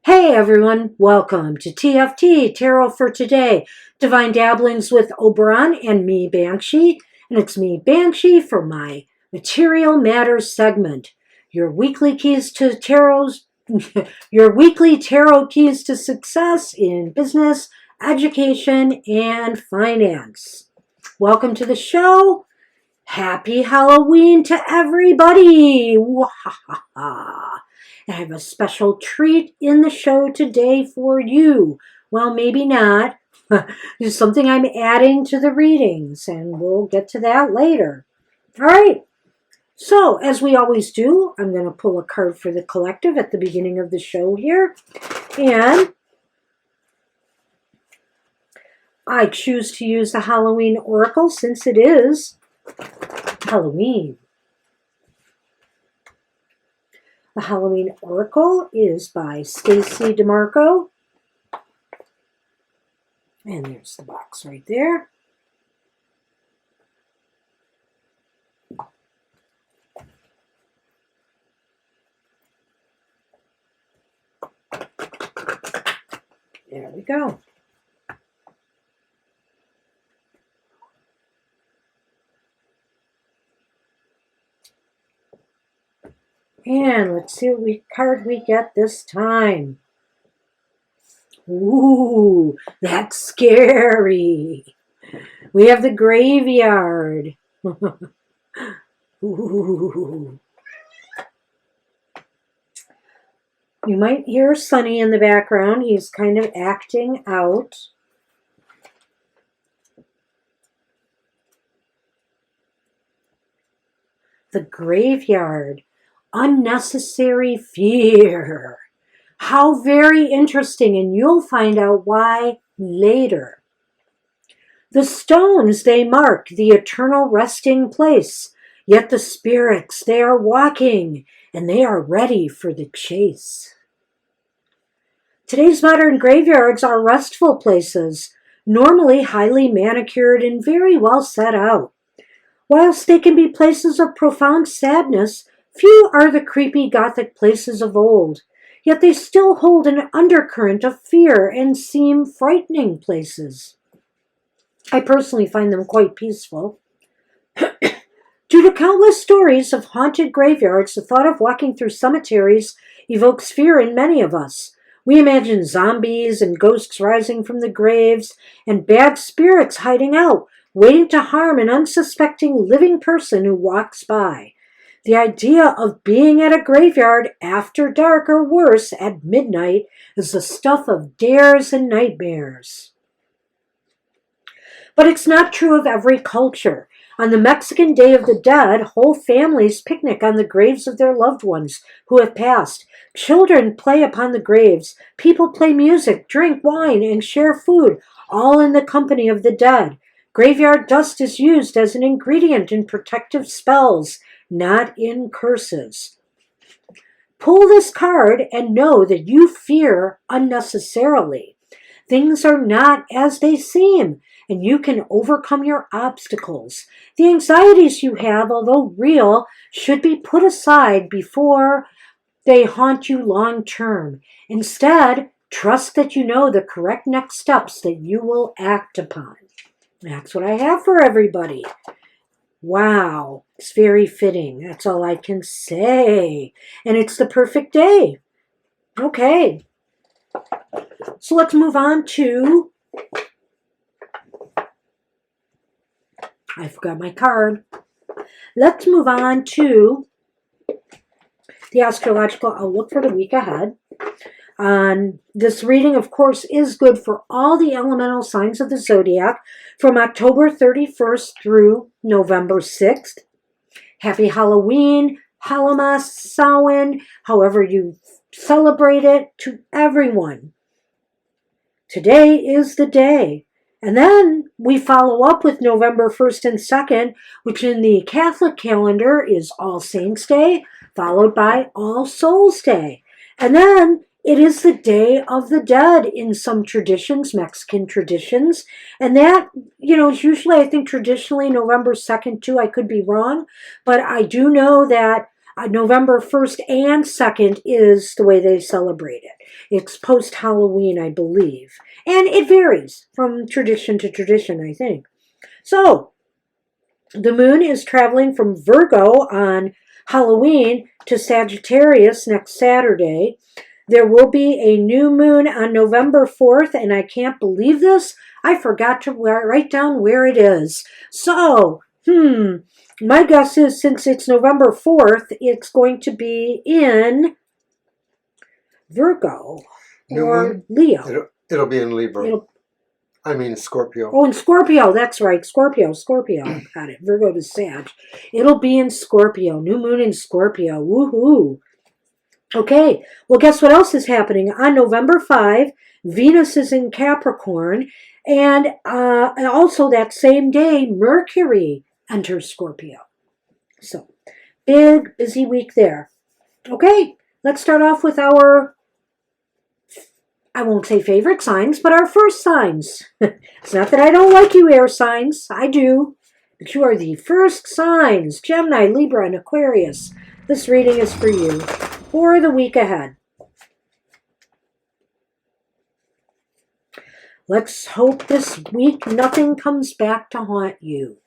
Hey everyone, welcome to TFT, Tarot for Today, Divine Dabblings with Oberon and me, Banshee. And it's me, Banshee, for my Material Matters segment. Your weekly keys to tarot's, your weekly tarot keys to success in business, education, and finance. Welcome to the show. Happy Halloween to everybody! Wahaha! I have a special treat in the show today for you. Well, maybe not. There's something I'm adding to the readings, and we'll get to that later. All right. So, as we always do, I'm going to pull a card for the collective at the beginning of the show here. And I choose to use the Halloween Oracle since it is Halloween. The Halloween Oracle is by Stacy DeMarco. And there's the box right there. There we go. And let's see what card we get this time. Ooh, that's scary. We have the graveyard. Ooh. You might hear Sonny in the background. He's kind of acting out. The graveyard. Unnecessary fear. How very interesting, and you'll find out why later. The stones, they mark the eternal resting place, yet the spirits, they are walking, and they are ready for the chase. Today's modern graveyards are restful places, normally highly manicured and very well set out. Whilst they can be places of profound sadness, few are the creepy Gothic places of old, yet they still hold an undercurrent of fear and seem frightening places. I personally find them quite peaceful. Due to countless stories of haunted graveyards, the thought of walking through cemeteries evokes fear in many of us. We imagine zombies and ghosts rising from the graves and bad spirits hiding out, waiting to harm an unsuspecting living person who walks by. The idea of being at a graveyard after dark or worse at midnight is the stuff of dares and nightmares. But it's not true of every culture. On the Mexican Day of the Dead, whole families picnic on the graves of their loved ones who have passed. Children play upon the graves. People play music, drink wine, and share food, all in the company of the dead. Graveyard dust is used as an ingredient in protective spells, not in curses. Pull this card and know that you fear unnecessarily. Things are not as they seem, and you can overcome your obstacles. The anxieties you have, although real, should be put aside before they haunt you long term. Instead, trust that you know the correct next steps that you will act upon. That's what I have for everybody. Wow, it's very fitting. That's all I can say. And it's the perfect day. Okay. So let's move on to... I forgot my card. Let's move on to the astrological outlook for the week ahead. This reading, of course, is good for all the elemental signs of the zodiac from October 31st through November 6th. Happy Halloween, Halamas Samhain, however you celebrate it, to everyone. Today is the day. And then we follow up with November 1st and 2nd, which in the Catholic calendar is All Saints' Day, followed by All Souls' Day. And then it is the Day of the Dead in some traditions, Mexican traditions. And that, is usually, I think, traditionally November 2nd too. I could be wrong. But I do know that November 1st and 2nd is the way they celebrate it. It's post-Halloween, I believe. And it varies from tradition to tradition, I think. So, the moon is traveling from Virgo on Halloween to Sagittarius next Saturday. There will be a new moon on November 4th, and I can't believe this. I forgot to write down where it is. So, my guess is since it's November 4th, it's going to be in Virgo or Leo. It'll be in Libra. I mean Scorpio. Oh, in Scorpio, that's right. Scorpio. Got it. Virgo to Sag. It'll be in Scorpio. New moon in Scorpio. Woohoo. Okay, well, guess what else is happening? On November 5, Venus is in Capricorn, and also that same day, Mercury enters Scorpio. So, big, busy week there. Okay, let's start off with our, I won't say favorite signs, but our first signs. It's not that I don't like you, air signs. I do. But you are the first signs, Gemini, Libra, and Aquarius. This reading is for you for the week ahead. Let's hope this week nothing comes back to haunt you.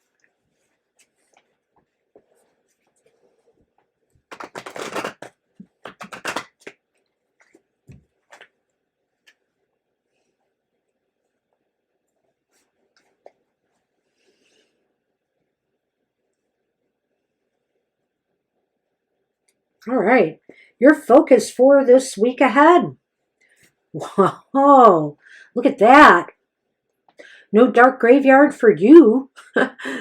All right, your focus for this week ahead. Wow, look at that. No dark graveyard for you.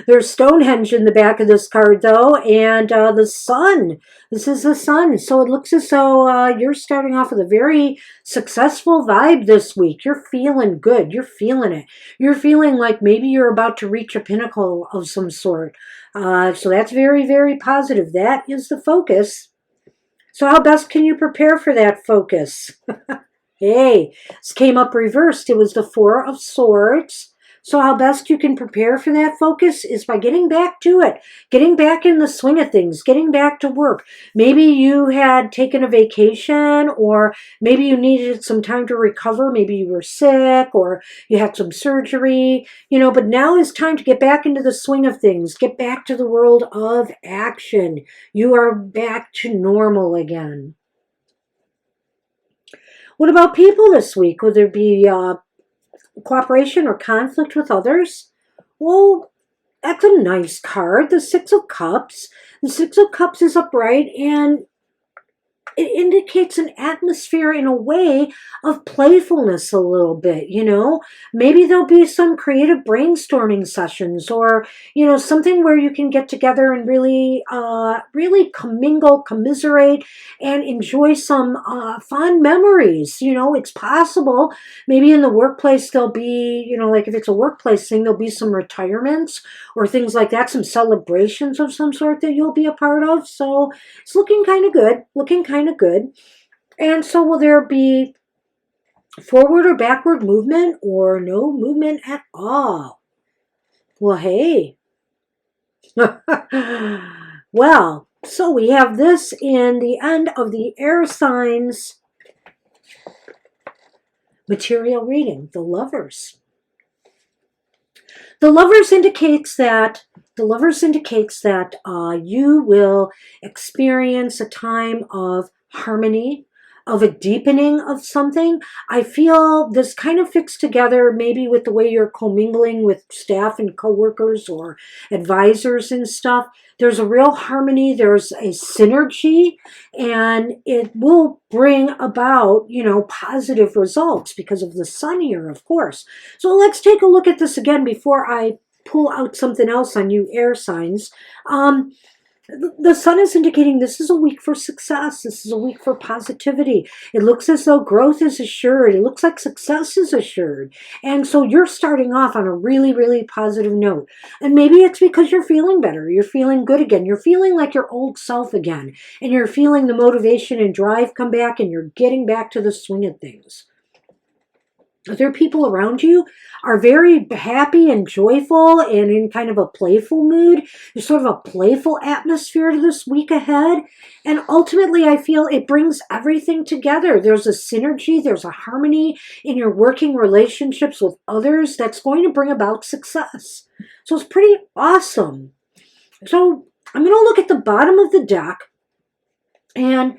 There's Stonehenge in the back of this card, though, and the sun. This is the sun, so it looks as though you're starting off with a very successful vibe this week. You're feeling good. You're feeling it. You're feeling like maybe you're about to reach a pinnacle of some sort. So that's very, very positive. That is the focus. So how best can you prepare for that focus? Hey, this came up reversed. It was the Four of Swords. So how best you can prepare for that focus is by getting back to it, getting back in the swing of things, getting back to work. Maybe you had taken a vacation, or maybe you needed some time to recover. Maybe you were sick or you had some surgery, but now is time to get back into the swing of things, get back to the world of action. You are back to normal again. What about people this week? Will there be cooperation or conflict with others? Well, that's a nice card. The Six of Cups. The Six of Cups is upright, and it indicates an atmosphere in a way of playfulness a little bit, Maybe there'll be some creative brainstorming sessions, or, something where you can get together and really commingle, commiserate, and enjoy some fond memories. It's possible. Maybe in the workplace there'll be, like if it's a workplace thing, there'll be some retirements or things like that, some celebrations of some sort that you'll be a part of. So it's looking kind of good. And so will there be forward or backward movement, or no movement at all? Well, hey. Well, so we have this in the end of the air signs material reading, the Lovers. The Lovers indicates that you will experience a time of harmony, of a deepening of something. I feel this kind of fits together maybe with the way you're commingling with staff and coworkers or advisors and stuff. There's a real harmony, there's a synergy, and it will bring about, positive results because of the sun here, of course. So let's take a look at this again before I pull out something else on you air signs. The sun is indicating this is a week for success. This is a week for positivity. It looks as though growth is assured. It looks like success is assured. And so you're starting off on a really, really positive note. And maybe it's because you're feeling better. You're feeling good again. You're feeling like your old self again. And you're feeling the motivation and drive come back, and you're getting back to the swing of things. other people around you are very happy and joyful and in kind of a playful mood. There's sort of a playful atmosphere to this week ahead. And ultimately, I feel it brings everything together. There's a synergy, there's a harmony in your working relationships with others that's going to bring about success. So it's pretty awesome. So I'm going to look at the bottom of the deck. And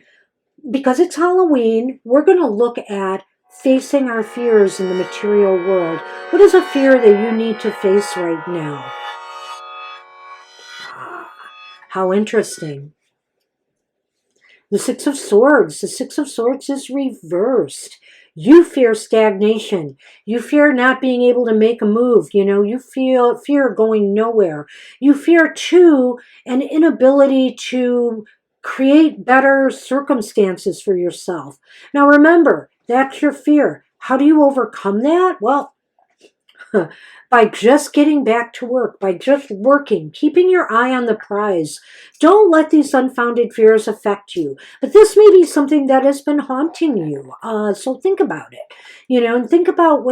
because it's Halloween, we're going to look at facing our fears in the material world. What is a fear that you need to face right now? How interesting. The Six of Swords. The Six of Swords is reversed. You fear stagnation. You fear not being able to make a move. You fear going nowhere. You fear, too, an inability to create better circumstances for yourself. Now, remember, that's your fear. How do you overcome that? Well, by just getting back to work, by just working, keeping your eye on the prize. Don't let these unfounded fears affect you. But this may be something that has been haunting you. So think about it, and think about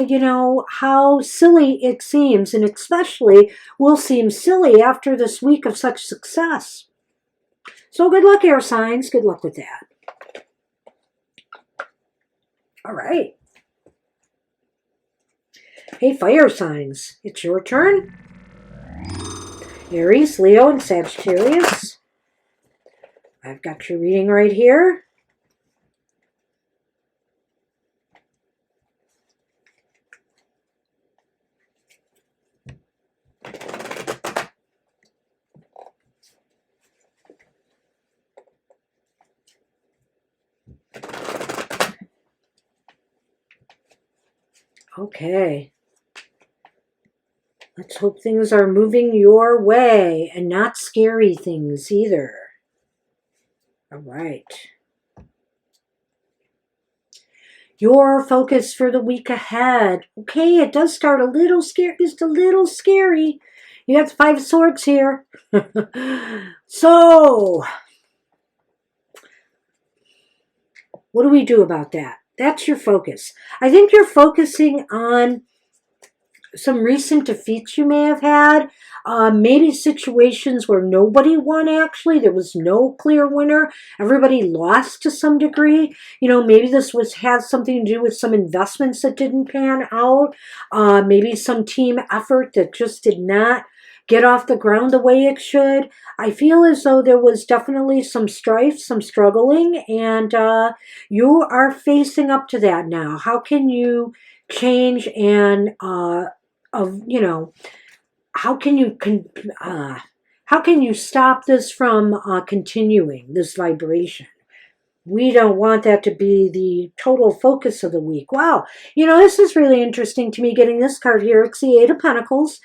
how silly it seems, and especially will seem silly after this week of such success. So good luck, air signs. Good luck with that. All right. Hey, fire signs, it's your turn. Aries, Leo, and Sagittarius. I've got your reading right here. Okay. Let's hope things are moving your way and not scary things either. All right. Your focus for the week ahead. Okay, it does start a little scary, just a little scary. You got the Five of Swords here. So, what do we do about that? That's your focus. I think you're focusing on some recent defeats you may have had, maybe situations where nobody won actually. There was no clear winner. Everybody lost to some degree. Maybe this has something to do with some investments that didn't pan out. Maybe some team effort that just did not get off the ground the way it should. I feel as though there was definitely some strife, some struggling, and you are facing up to that now. How can you change and how can you stop this from continuing, this vibration? We don't want that to be the total focus of the week. Wow. This is really interesting to me getting this card here. It's the Eight of Pentacles.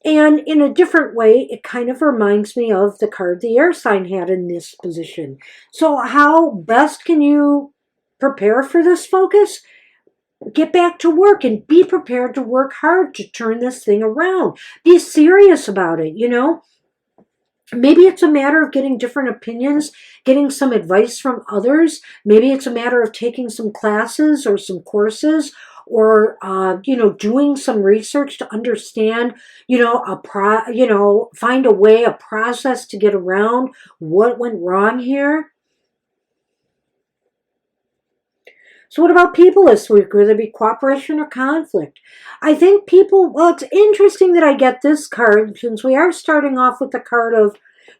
And in a different way, it kind of reminds me of the card the air sign had in this position. So how best can you prepare for this focus? Get back to work and be prepared to work hard to turn this thing around. Be serious about it, Maybe it's a matter of getting different opinions, getting some advice from others. Maybe it's a matter of taking some classes or some courses, or doing some research to understand, find a process to get around what went wrong here. So what about people this week? Will there be cooperation or conflict? I think people, well, it's interesting that I get this card, since we are starting off with the card of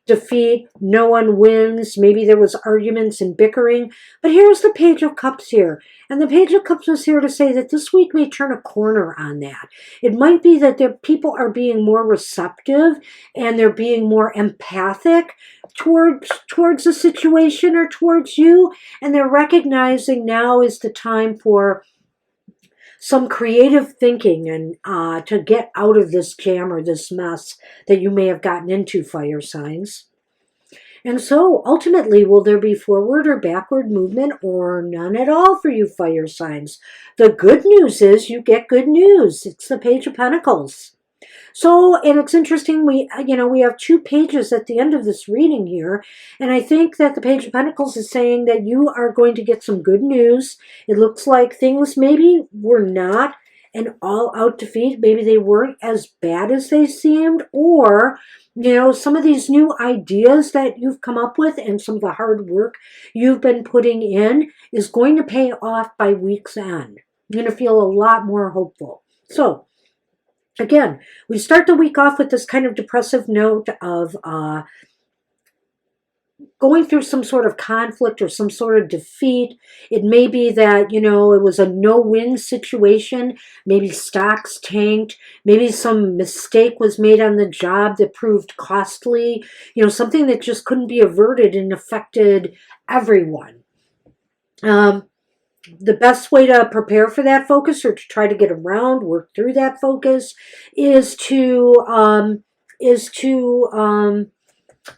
defeat, no one wins, maybe there was arguments and bickering, but here's the Page of Cups here. And the Page of Cups is here to say that this week may turn a corner on that. It might be that the people are being more receptive and they're being more empathic towards the situation or towards you, and they're recognizing now is the time for some creative thinking and to get out of this jam or this mess that you may have gotten into, fire signs. And so ultimately, will there be forward or backward movement or none at all for you, fire signs? The good news is you get good news. It's the Page of Pentacles. So, and it's interesting, we have two pages at the end of this reading here, and I think that the Page of Pentacles is saying that you are going to get some good news. It looks like things maybe were not an all-out defeat. Maybe they weren't as bad as they seemed, or some of these new ideas that you've come up with and some of the hard work you've been putting in is going to pay off by week's end. You're going to feel a lot more hopeful. So, again, we start the week off with this kind of depressive note of going through some sort of conflict or some sort of defeat. It may be that, it was a no-win situation. Maybe stocks tanked. Maybe some mistake was made on the job that proved costly. Something that just couldn't be averted and affected everyone. The best way to prepare for that focus, or to try to get around, work through that focus, is to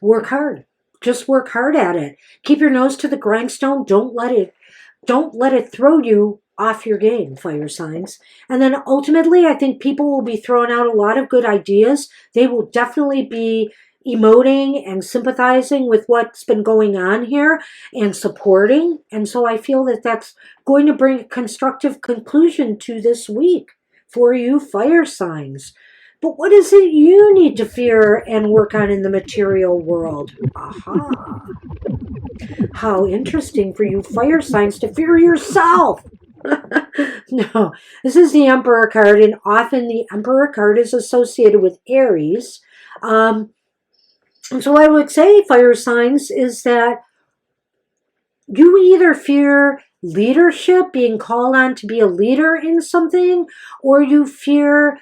work hard. Just work hard at it. Keep your nose to the grindstone. Don't let it throw you off your game, fire signs. And then ultimately, I think people will be throwing out a lot of good ideas. They will definitely be emoting and sympathizing with what's been going on here and supporting. And so I feel that that's going to bring a constructive conclusion to this week for you fire signs. But what is it you need to fear and work on in the material world? Aha. How interesting for you fire signs to fear yourself. No, this is the Emperor card, and often the Emperor card is associated with Aries. And so I would say, fire signs, is that you either fear leadership, being called on to be a leader in something, or you fear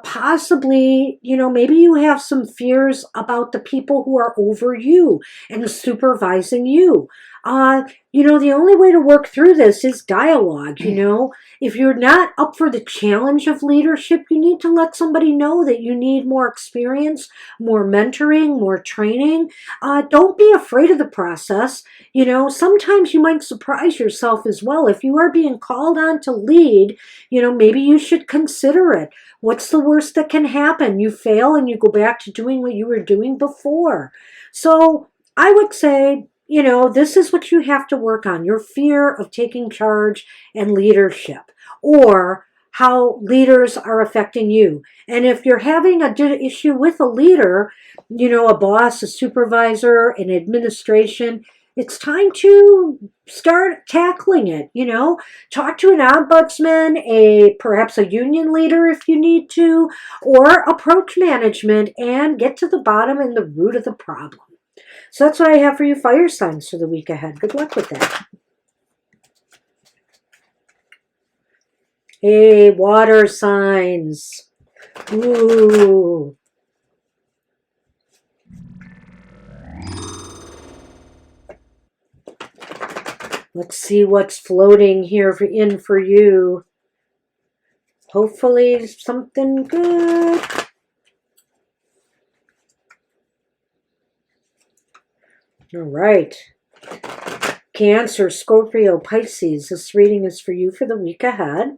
possibly, maybe you have some fears about the people who are over you and supervising you. The only way to work through this is dialogue. If you're not up for the challenge of leadership, you need to let somebody know that you need more experience, more mentoring, more training. Don't be afraid of the process. Sometimes you might surprise yourself as well. If you are being called on to lead, maybe you should consider it. What's the worst that can happen? You fail and you go back to doing what you were doing before. So I would say, this is what you have to work on, your fear of taking charge and leadership, or how leaders are affecting you. And if you're having an issue with a leader, a boss, a supervisor, an administration, it's time to start tackling it. Talk to an ombudsman, perhaps a union leader if you need to, or approach management and get to the bottom and the root of the problem. So that's what I have for you fire signs for the week ahead. Good luck with that. Hey, water signs. Ooh. Let's see what's floating here for you. Hopefully something good. All right. Cancer, Scorpio, Pisces. This reading is for you for the week ahead. I'm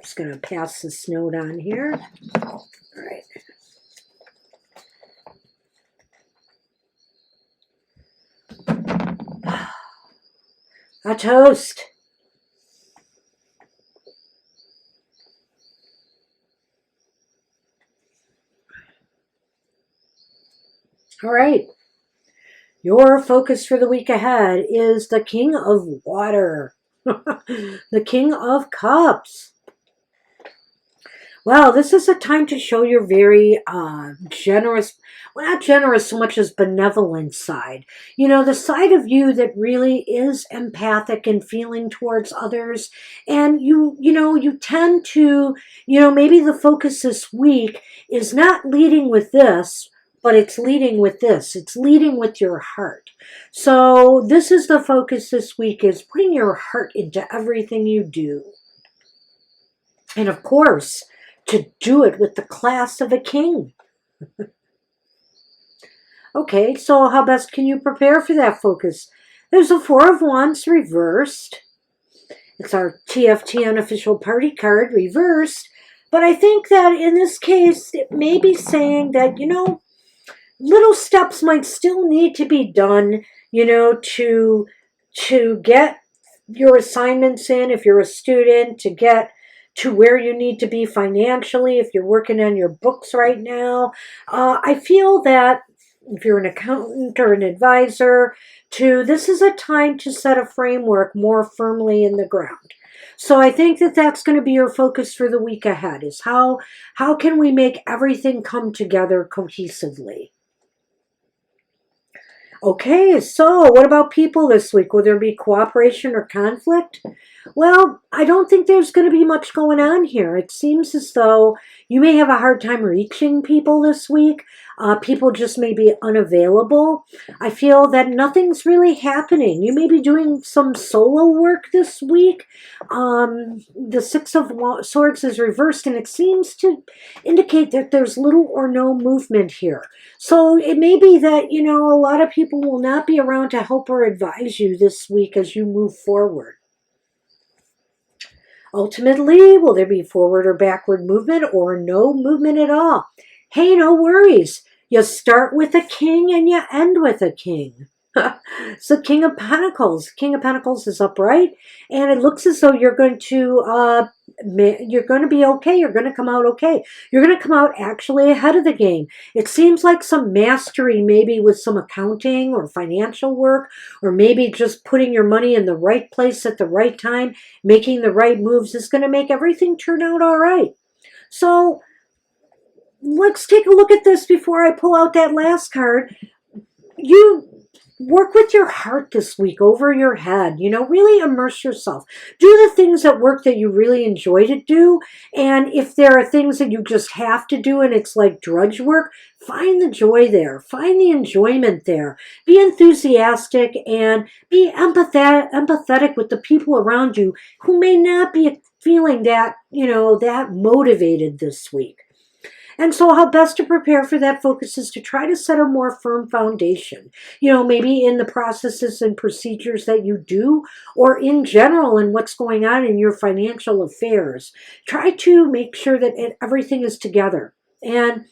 just going to pass this note on here. All right. A toast. All right. Your focus for the week ahead is the King of Water, the King of Cups. Well, this is a time to show your very generous, well, not generous so much as benevolent side. The side of you that really is empathic and feeling towards others. And you tend to, maybe the focus this week is not leading with this, but it's leading with this. It's leading with your heart. So this is the focus this week, is putting your heart into everything you do. And of course, to do it with the class of a king. Okay, so how best can you prepare for that focus? There's a Four of Wands reversed. It's our TFT unofficial party card reversed. But I think that in this case, it may be saying that, little steps might still need to be done, to get your assignments in if you're a student, to get to where you need to be financially, if you're working on your books right now. I feel that if you're an accountant or an advisor, this is a time to set a framework more firmly in the ground. So I think that that's going to be your focus for the week ahead, is how can we make everything come together cohesively. Okay, so what about people this week? Will there be cooperation or conflict? Well, I don't think there's going to be much going on here. It seems as though you may have a hard time reaching people this week. People just may be unavailable. I feel that nothing's really happening. You may be doing some solo work this week. The Six of Swords is reversed, and it seems to indicate that there's little or no movement here. So it may be that, a lot of people will not be around to help or advise you this week as you move forward. Ultimately, will there be forward or backward movement or no movement at all? Hey, no worries. You start with a king and you end with a king. It's the King of Pentacles. King of Pentacles is upright, and it looks as though you're going to be okay. You're going to come out okay. You're going to come out actually ahead of the game. It seems like some mastery, maybe with some accounting or financial work, or maybe just putting your money in the right place at the right time, making the right moves, is going to make everything turn out all right. So let's take a look at this before I pull out that last card. You work with your heart this week over your head. Really immerse yourself. Do the things at work that you really enjoy to do. And if there are things that you just have to do and it's like drudge work, find the joy there. Find the enjoyment there. Be enthusiastic and be empathetic with the people around you who may not be feeling that, that motivated this week. And so how best to prepare for that focus is to try to set a more firm foundation, maybe in the processes and procedures that you do, or in general in what's going on in your financial affairs. Try to make sure that everything is together. And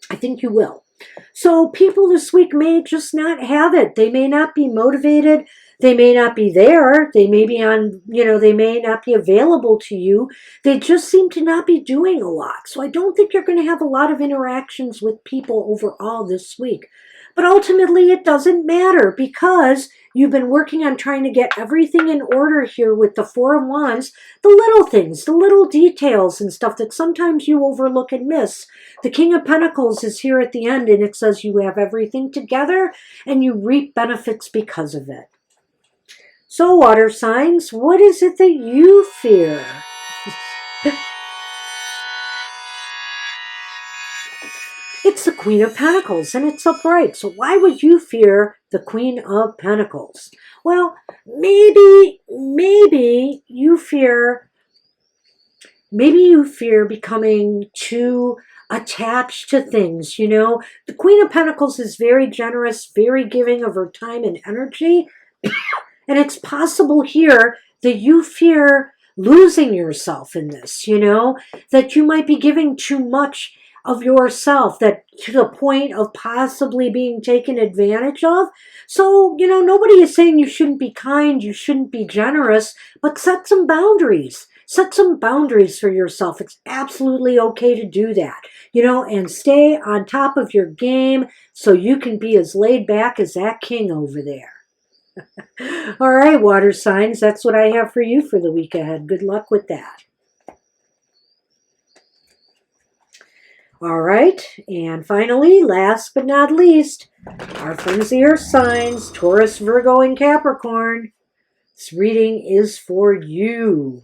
I think you will. So people this week may just not have it. They may not be motivated. They may not be there. They may be they may not be available to you. They just seem to not be doing a lot. So I don't think you're going to have a lot of interactions with people overall this week. But ultimately, it doesn't matter, because you've been working on trying to get everything in order here with the Four of Wands, the little things, the little details and stuff that sometimes you overlook and miss. The King of Pentacles is here at the end, and it says you have everything together and you reap benefits because of it. So, water signs, what is it that you fear? It's the Queen of Pentacles, and it's upright. So why would you fear the Queen of Pentacles? Well, maybe you fear becoming too attached to things. The Queen of Pentacles is very generous, very giving of her time and energy. And it's possible here that you fear losing yourself in this, that you might be giving too much of yourself, that to the point of possibly being taken advantage of. So, nobody is saying you shouldn't be kind, you shouldn't be generous, but set some boundaries. Set some boundaries for yourself. It's absolutely okay to do that, and stay on top of your game so you can be as laid back as that king over there. All right, water signs, that's what I have for you for the week ahead. Good luck with that. All right, and finally, last but not least, our friends the earth signs, Taurus, Virgo, and Capricorn. This reading is for you.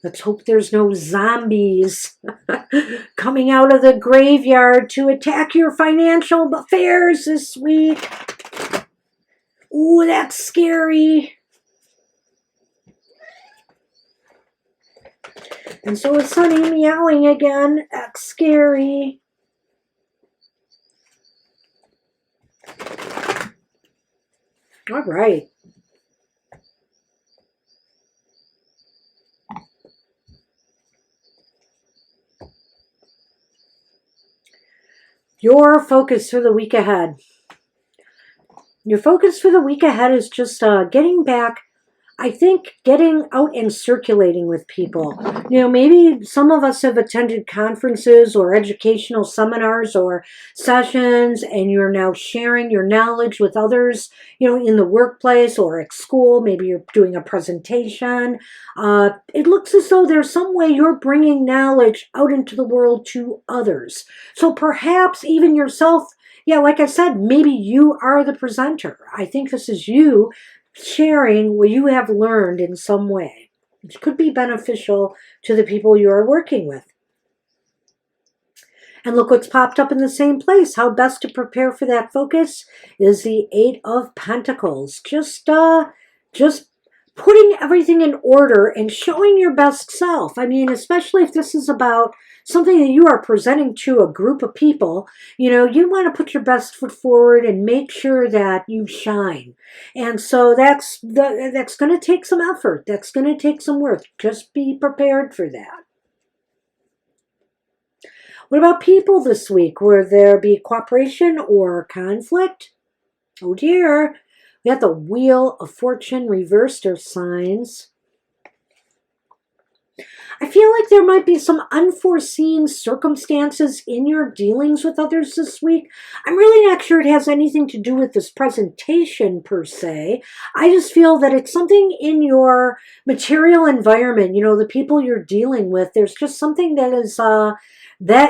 Let's hope there's no zombies coming out of the graveyard to attack your financial affairs this week. Ooh, that's scary. And so is Sunny meowing again. That's scary. All right. Your focus for the week ahead. Your focus for the week ahead is just getting back, I think, getting out and circulating with people. Maybe some of us have attended conferences or educational seminars or sessions, and you're now sharing your knowledge with others, in the workplace or at school. Maybe you're doing a presentation. It looks as though there's some way you're bringing knowledge out into the world to others. So perhaps even yourself, like I said, maybe you are the presenter. I think this is you sharing what you have learned in some way, which could be beneficial to the people you are working with. And look what's popped up in the same place. How best to prepare for that focus is the Eight of Pentacles. Just putting everything in order and showing your best self. I mean, especially if this is about something that you are presenting to a group of people, you want to put your best foot forward and make sure that you shine. And so that's going to take some effort. That's going to take some work. Just be prepared for that. What about people this week? Will there be cooperation or conflict? Oh dear. We have the Wheel of Fortune reversed, or signs. I feel like there might be some unforeseen circumstances in your dealings with others this week. I'm really not sure it has anything to do with this presentation per se. I just feel that it's something in your material environment, the people you're dealing with. There's just something that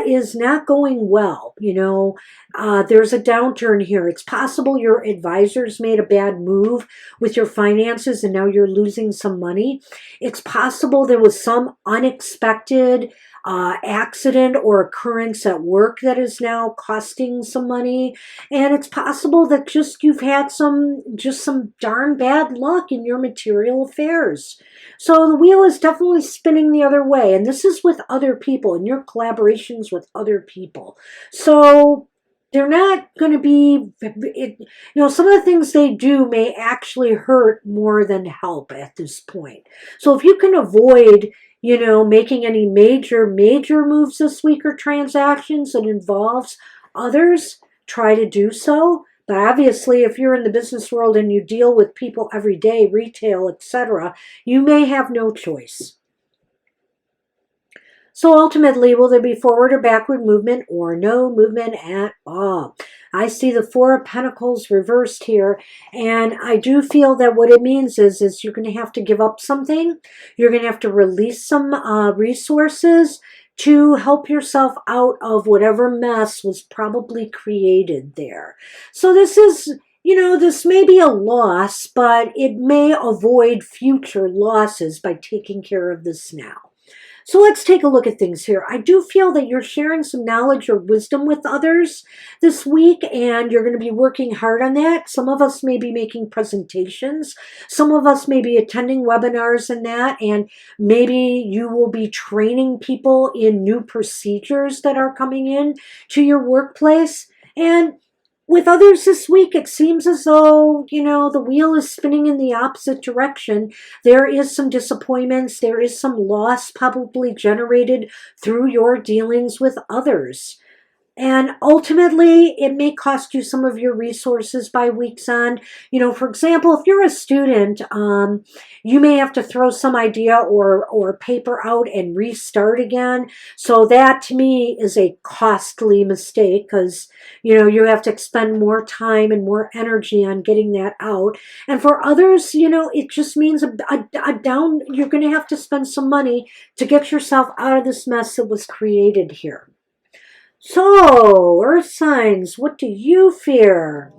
is not going well. There's a downturn here. It's possible your advisors made a bad move with your finances and now you're losing some money. It's possible there was some unexpected accident or occurrence at work that is now costing some money. And it's possible that you've had some darn bad luck in your material affairs. So the wheel is definitely spinning the other way. And this is with other people, in your collaborations with other people. So they're not going to be, some of the things they do may actually hurt more than help at this point. So if you can avoid, making any major moves this week or transactions that involves others, try to do so. But obviously, if you're in the business world and you deal with people every day, retail, etc., you may have no choice. So ultimately, will there be forward or backward movement or no movement at all? I see the Four of Pentacles reversed here, and I do feel that what it means is you're going to have to give up something. You're going to have to release some resources to help yourself out of whatever mess was probably created there. So this is, this may be a loss, but it may avoid future losses by taking care of this now. So let's take a look at things here. I do feel that you're sharing some knowledge or wisdom with others this week, and you're going to be working hard on that. Some of us may be making presentations. Some of us may be attending webinars and that, and maybe you will be training people in new procedures that are coming in to your workplace. And with others this week, it seems as though, the wheel is spinning in the opposite direction. There is some disappointments. There is some loss probably generated through your dealings with others. And ultimately, it may cost you some of your resources by week's end. For example, if you're a student, you may have to throw some idea or paper out and restart again. So that, to me, is a costly mistake because, you have to expend more time and more energy on getting that out. And for others, it just means you're going to have to spend some money to get yourself out of this mess that was created here. So, Earth signs, what do you fear?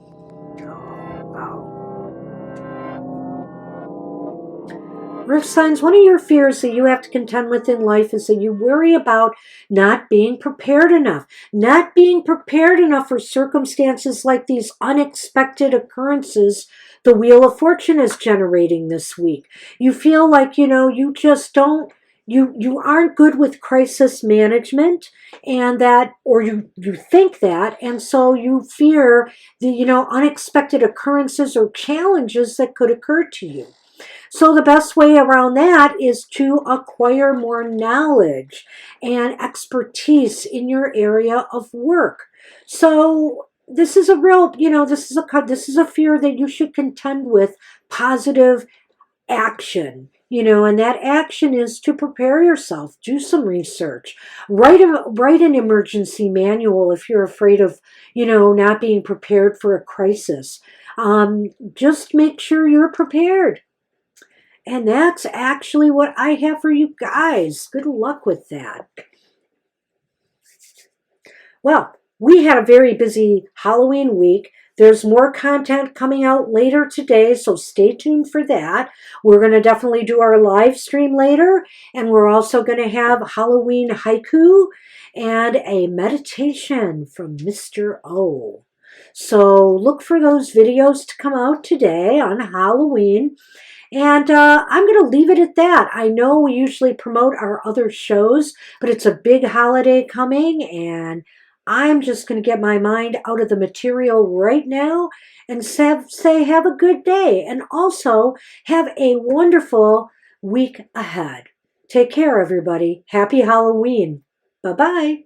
Earth signs, one of your fears that you have to contend with in life is that you worry about not being prepared enough. Not being prepared enough for circumstances like these unexpected occurrences the Wheel of Fortune is generating this week. You feel like, you just don't, you aren't good with crisis management, and that, or you think that, and so you fear the, unexpected occurrences or challenges that could occur to you. So the best way around that is to acquire more knowledge and expertise in your area of work. So this is a real, this is a fear that you should contend with positive action, and that action is to prepare yourself, do some research, write an emergency manual if you're afraid of, not being prepared for a crisis. Just make sure you're prepared. And that's actually what I have for you guys. Good luck with that. Well, we had a very busy Halloween week. There's more content coming out later today, so stay tuned for that. We're going to definitely do our live stream later, and we're also going to have Halloween haiku and a meditation from Mr. O. So look for those videos to come out today on Halloween. And I'm going to leave it at that. I know we usually promote our other shows, but it's a big holiday coming, and I'm just going to get my mind out of the material right now and say have a good day, and also have a wonderful week ahead. Take care, everybody. Happy Halloween. Bye-bye.